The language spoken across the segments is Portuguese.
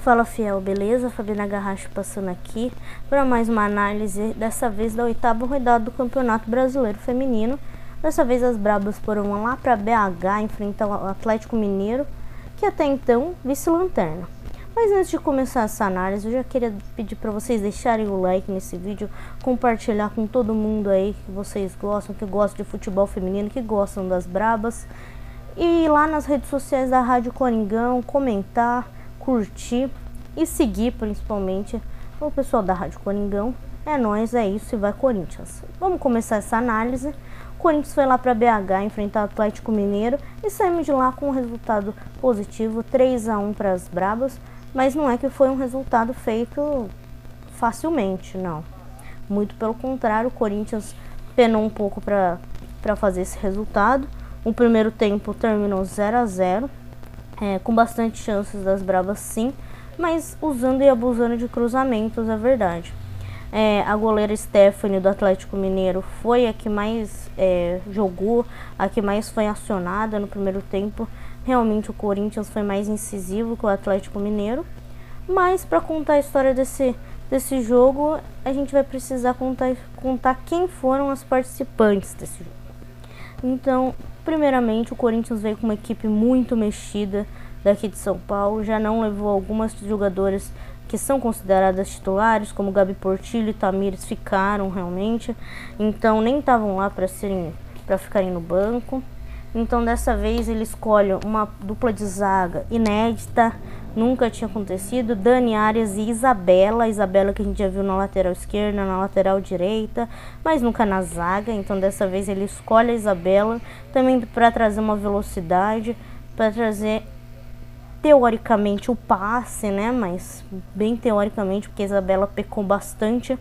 Fala fiel, beleza? Fabiana Garracho passando aqui para mais uma análise, dessa vez da 8ª rodada do Campeonato Brasileiro Feminino. Dessa vez as Brabas foram lá para BH enfrentar o Atlético Mineiro, que até então vice-lanterna. Mas antes de começar essa análise, eu já queria pedir para vocês deixarem o like nesse vídeo, compartilhar com todo mundo aí que vocês gostam, que gostam de futebol feminino, que gostam das Brabas. E ir lá nas redes sociais da Rádio Coringão, comentar, curtir e seguir principalmente o pessoal da Rádio Coringão. É nóis, é isso e vai Corinthians. Vamos começar essa análise. O Corinthians foi lá para BH enfrentar o Atlético Mineiro e saímos de lá com um resultado positivo, 3-1 para as Brabas. Mas não é que foi um resultado feito facilmente, não. Muito pelo contrário, o Corinthians penou um pouco para fazer esse resultado. O primeiro tempo terminou 0-0, com bastante chances das Brabas sim, mas usando e abusando de cruzamentos, é verdade. A goleira Stephanie do Atlético Mineiro foi a que mais jogou, a que mais foi acionada no primeiro tempo. Realmente o Corinthians foi mais incisivo que o Atlético Mineiro. Mas para contar a história desse jogo, a gente vai precisar contar quem foram as participantes desse jogo. Então, primeiramente, o Corinthians veio com uma equipe muito mexida daqui de São Paulo. Já não levou algumas jogadoras que são consideradas titulares, como Gabi Portillo e Tamires, ficaram realmente. Então, nem estavam lá para ficarem no banco. Então, dessa vez, ele escolhe uma dupla de zaga inédita, nunca tinha acontecido, Dani Arias e Isabela. Isabela que a gente já viu na lateral esquerda, na lateral direita, mas nunca na zaga. Então, dessa vez, ele escolhe a Isabela, também para trazer uma velocidade, para trazer, teoricamente, o passe, né? Mas bem teoricamente, porque a Isabela pecou bastante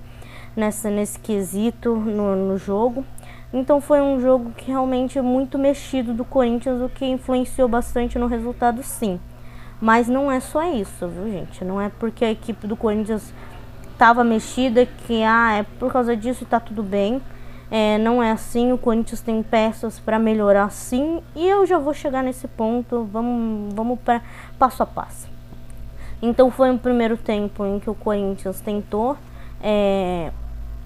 nesse quesito no jogo. Então foi um jogo que realmente é muito mexido do Corinthians, o que influenciou bastante no resultado sim. Mas não é só isso, viu gente? Não é porque a equipe do Corinthians estava mexida que é por causa disso e tá tudo bem. Não é assim, o Corinthians tem peças para melhorar sim. E eu já vou chegar nesse ponto, vamos para passo a passo. Então foi um primeiro tempo em que o Corinthians tentou...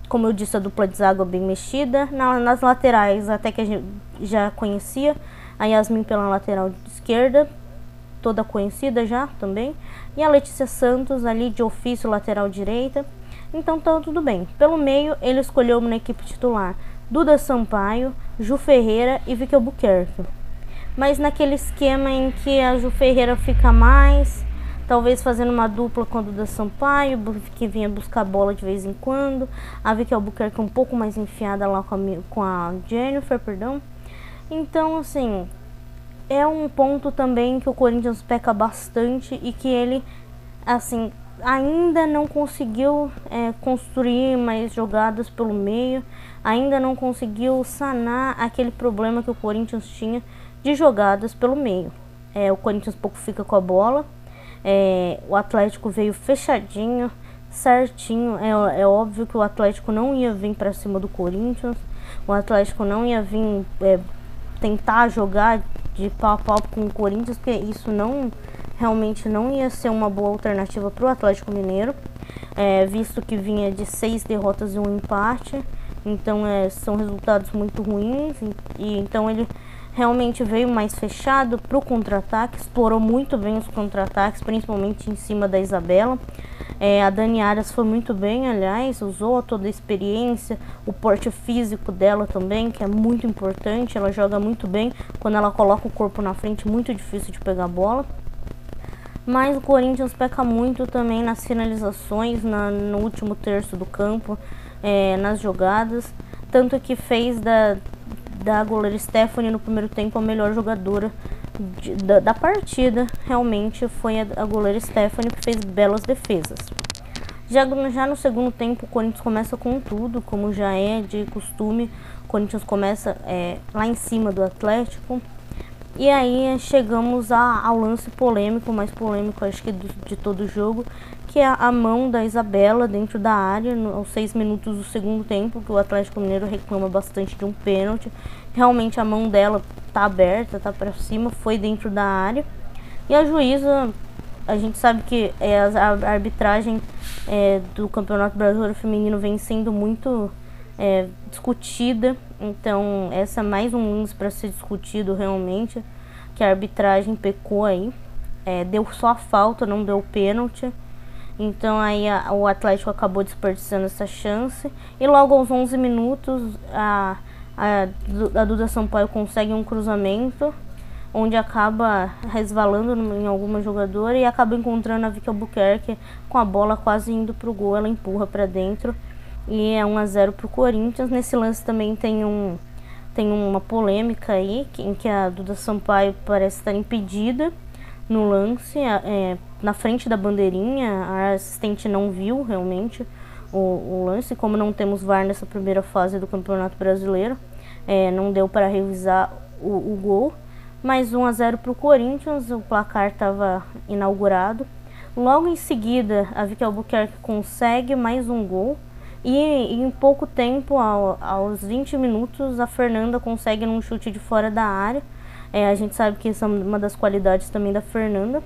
como eu disse, a dupla de zaga bem mexida. Nas laterais, até que a gente já conhecia. A Yasmin pela lateral esquerda, toda conhecida já também. E a Letícia Santos ali de ofício, lateral direita. Então tá tudo bem. Pelo meio, ele escolheu na equipe titular Duda Sampaio, Ju Ferreira e Vicky Albuquerque. Mas naquele esquema em que a Ju Ferreira fica mais... talvez fazendo uma dupla com a Duda Sampaio, que vinha buscar bola de vez em quando. A Vicky Albuquerque um pouco mais enfiada lá com a Jennifer, perdão. Então, assim, é um ponto também que o Corinthians peca bastante e que ele, assim, ainda não conseguiu construir mais jogadas pelo meio. Ainda não conseguiu sanar aquele problema que o Corinthians tinha de jogadas pelo meio. O Corinthians pouco fica com a bola. O Atlético veio fechadinho, certinho. É óbvio que o Atlético não ia vir para cima do Corinthians. O Atlético não ia vir tentar jogar de pau a pau com o Corinthians, porque isso realmente não ia ser uma boa alternativa para o Atlético Mineiro, visto que vinha de 6 derrotas e um empate. Então são resultados muito ruins. E então ele realmente veio mais fechado para o contra-ataque, explorou muito bem os contra-ataques, principalmente em cima da Isabela. A Dani Arias foi muito bem, aliás, usou toda a experiência, o porte físico dela também, que é muito importante. Ela joga muito bem, quando ela coloca o corpo na frente, muito difícil de pegar a bola. Mas o Corinthians peca muito também nas finalizações, no último terço do campo, nas jogadas, tanto que fez da goleira Stephanie no primeiro tempo a melhor jogadora da partida. Realmente foi a goleira Stephanie, que fez belas defesas. Já no segundo tempo o Corinthians começa com tudo, como já é de costume. O Corinthians começa lá em cima do Atlético. E aí chegamos ao lance polêmico, mais polêmico acho que de todo o jogo, que é a mão da Isabela dentro da área, aos 6 minutos do segundo tempo, que o Atlético Mineiro reclama bastante de um pênalti. Realmente a mão dela tá aberta, tá para cima, foi dentro da área. E a juíza a gente sabe que a arbitragem do Campeonato Brasileiro Feminino vem sendo muito discutida. Então essa é mais um lance para ser discutido realmente, que a arbitragem pecou aí. Deu só a falta, não deu pênalti. Então aí o Atlético acabou desperdiçando essa chance. E logo aos 11 minutos a Duda Sampaio consegue um cruzamento, onde acaba resvalando em alguma jogadora e acaba encontrando a Vicky Albuquerque com a bola quase indo pro gol. Ela empurra para dentro e é 1-0 pro Corinthians. Nesse lance também tem uma polêmica aí, em que a Duda Sampaio parece estar impedida no lance, na frente da bandeirinha. A assistente não viu realmente o lance. Como não temos VAR nessa primeira fase do Campeonato Brasileiro, não deu para revisar o gol. Mais 1-0 para o Corinthians, o placar estava inaugurado. Logo em seguida, a Vicky Albuquerque consegue mais um gol. E em pouco tempo, aos 20 minutos, a Fernanda consegue num chute de fora da área. A gente sabe que isso é uma das qualidades também da Fernanda.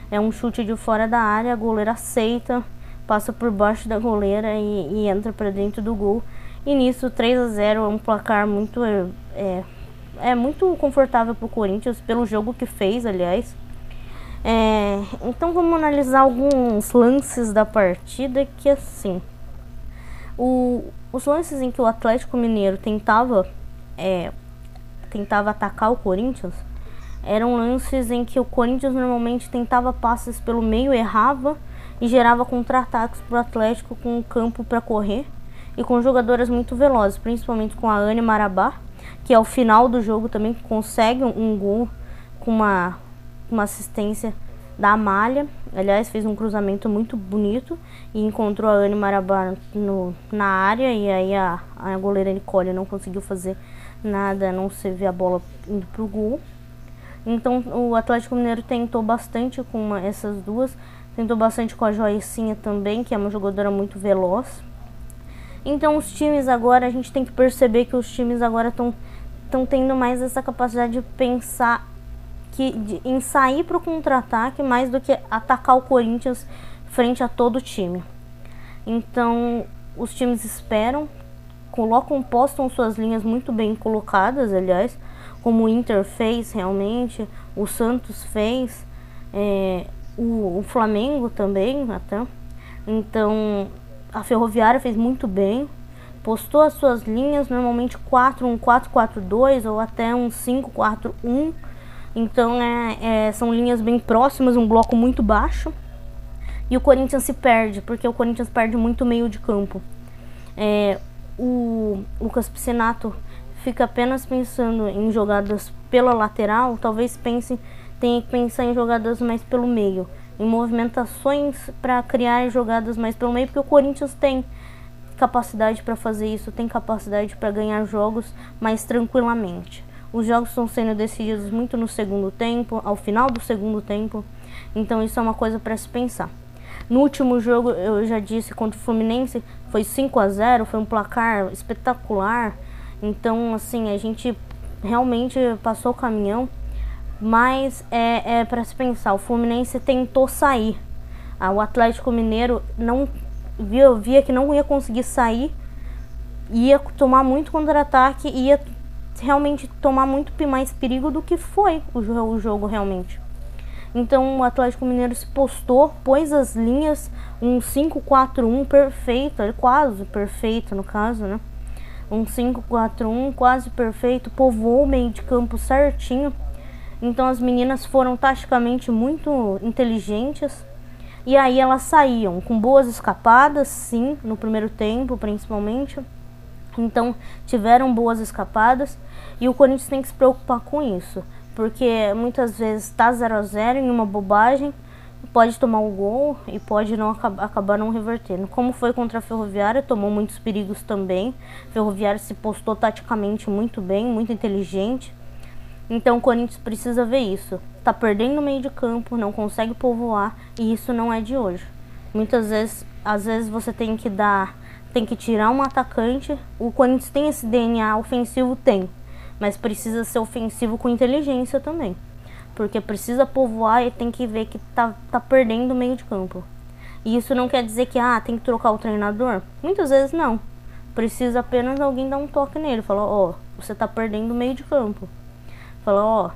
É um chute de fora da área, a goleira aceita, passa por baixo da goleira e entra para dentro do gol. E nisso, 3-0 é um placar muito muito confortável para o Corinthians, pelo jogo que fez, aliás. Então vamos analisar alguns lances da partida, que assim, os lances em que o Atlético Mineiro tentava atacar o Corinthians eram lances em que o Corinthians normalmente tentava passes pelo meio, errava e gerava contra-ataques para o Atlético, com o campo para correr e com jogadoras muito velozes, principalmente com a Anne Marabá, que ao final do jogo também consegue um gol com uma assistência da Amália. Aliás, fez um cruzamento muito bonito e encontrou a Anne Marabá na área, e aí a goleira Nicole não conseguiu fazer nada, a não se ver a bola indo pro gol. Então o Atlético Mineiro tentou bastante com essas duas, tentou bastante com a Joicinha também, que é uma jogadora muito veloz. Então os times agora, a gente tem que perceber que os times agora estão tendo mais essa capacidade de pensar em sair para o contra-ataque mais do que atacar o Corinthians frente a todo o time. Então os times esperam, postam suas linhas muito bem colocadas, aliás, como o Inter fez realmente, o Santos fez, o Flamengo também até. Então a Ferroviária fez muito bem, postou as suas linhas, normalmente 4-1-4-4-2 ou até um 5-4-1. Então são linhas bem próximas, um bloco muito baixo. E o Corinthians se perde, porque o Corinthians perde muito meio de campo. O Lucas Piscinato fica apenas pensando em jogadas pela lateral. Talvez tenha que pensar em jogadas mais pelo meio, em movimentações para criar jogadas mais pelo meio, porque o Corinthians tem capacidade para fazer isso, tem capacidade para ganhar jogos mais tranquilamente. Os jogos estão sendo decididos muito no segundo tempo, ao final do segundo tempo, então isso é uma coisa para se pensar. No último jogo, eu já disse, contra o Fluminense, foi 5-0, foi um placar espetacular. Então, assim, a gente realmente passou o caminhão, mas para se pensar. O Fluminense tentou sair, o Atlético Mineiro não via que não ia conseguir sair, ia tomar muito contra-ataque, ia realmente tomar muito mais perigo do que foi o jogo realmente. Então o Atlético Mineiro se postou, pôs as linhas, um 5-4-1 perfeito, quase perfeito no caso, né? Um 5-4-1 quase perfeito, povoou o meio de campo certinho. Então as meninas foram taticamente muito inteligentes. E aí elas saíam com boas escapadas, sim, no primeiro tempo principalmente. Então tiveram boas escapadas e o Corinthians tem que se preocupar com isso, porque muitas vezes está 0-0 em uma bobagem, pode tomar um gol e pode acabar não revertendo. Como foi contra a Ferroviária, tomou muitos perigos também. A Ferroviária se postou taticamente muito bem, muito inteligente. Então o Corinthians precisa ver isso. Está perdendo no meio de campo, não consegue povoar, e isso não é de hoje. Às vezes você tem que tirar um atacante. O Corinthians tem esse DNA ofensivo, mas precisa ser ofensivo com inteligência também. porque precisa povoar e tem que ver que tá perdendo o meio de campo. E isso não quer dizer que tem que trocar o treinador. Muitas vezes não. Precisa apenas alguém dar um toque nele. Falar, ó, você tá perdendo o meio de campo. Falar, ó,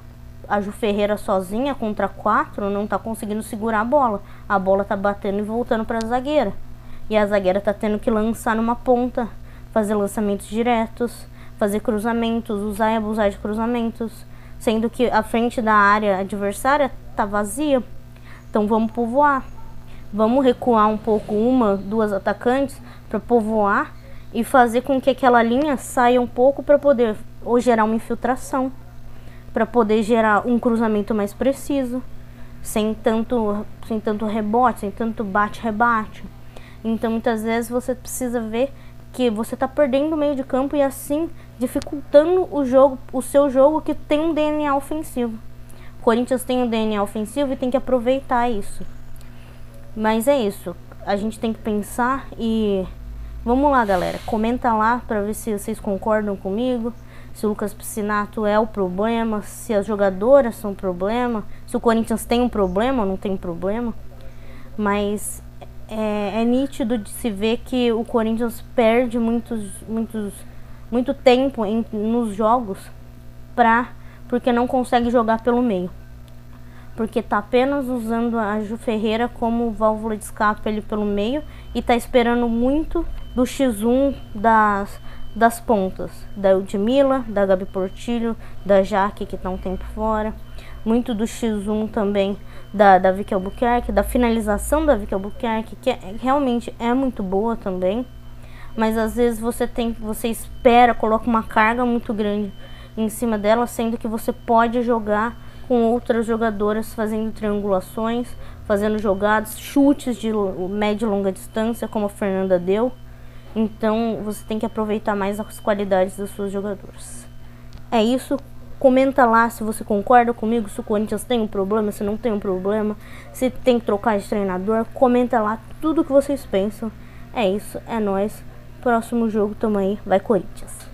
a Ju Ferreira sozinha contra 4 não tá conseguindo segurar a bola. A bola tá batendo e voltando pra zagueira. E a zagueira tá tendo que lançar numa ponta, fazer lançamentos diretos, fazer cruzamentos, usar e abusar de cruzamentos. Sendo que a frente da área adversária tá vazia. Então vamos povoar. Vamos recuar um pouco 1, 2 atacantes para povoar e fazer com que aquela linha saia um pouco para poder ou gerar uma infiltração, para poder gerar um cruzamento mais preciso, sem tanto rebote, sem tanto bate-rebate. Então muitas vezes você precisa ver que você está perdendo o meio de campo e assim dificultando o seu jogo que tem um DNA ofensivo. O Corinthians tem um DNA ofensivo e tem que aproveitar isso. Mas é isso, a gente tem que pensar e vamos lá, galera, comenta lá para ver se vocês concordam comigo, se o Lucas Piscinato é o problema, se as jogadoras são o problema, se o Corinthians tem um problema ou não tem problema. Mas é nítido de se ver que o Corinthians perde muito tempo nos jogos porque não consegue jogar pelo meio. Porque tá apenas usando a Ju Ferreira como válvula de escape ali pelo meio e tá esperando muito do X1 das pontas, da Eudmila, da Gabi Portillo, da Jaque, que tá um tempo fora, muito do X1 também da Vicky Albuquerque, da finalização da Vicky Albuquerque, que realmente é muito boa também, mas às vezes você espera, coloca uma carga muito grande em cima dela, sendo que você pode jogar com outras jogadoras fazendo triangulações, fazendo jogadas, chutes de média e longa distância, como a Fernanda deu. Então você tem que aproveitar mais as qualidades das suas jogadoras. É isso, comenta lá se você concorda comigo, se o Corinthians tem um problema, se não tem um problema, se tem que trocar de treinador, comenta lá tudo que vocês pensam. É isso, é nóis. Próximo jogo, tamo aí, vai Corinthians.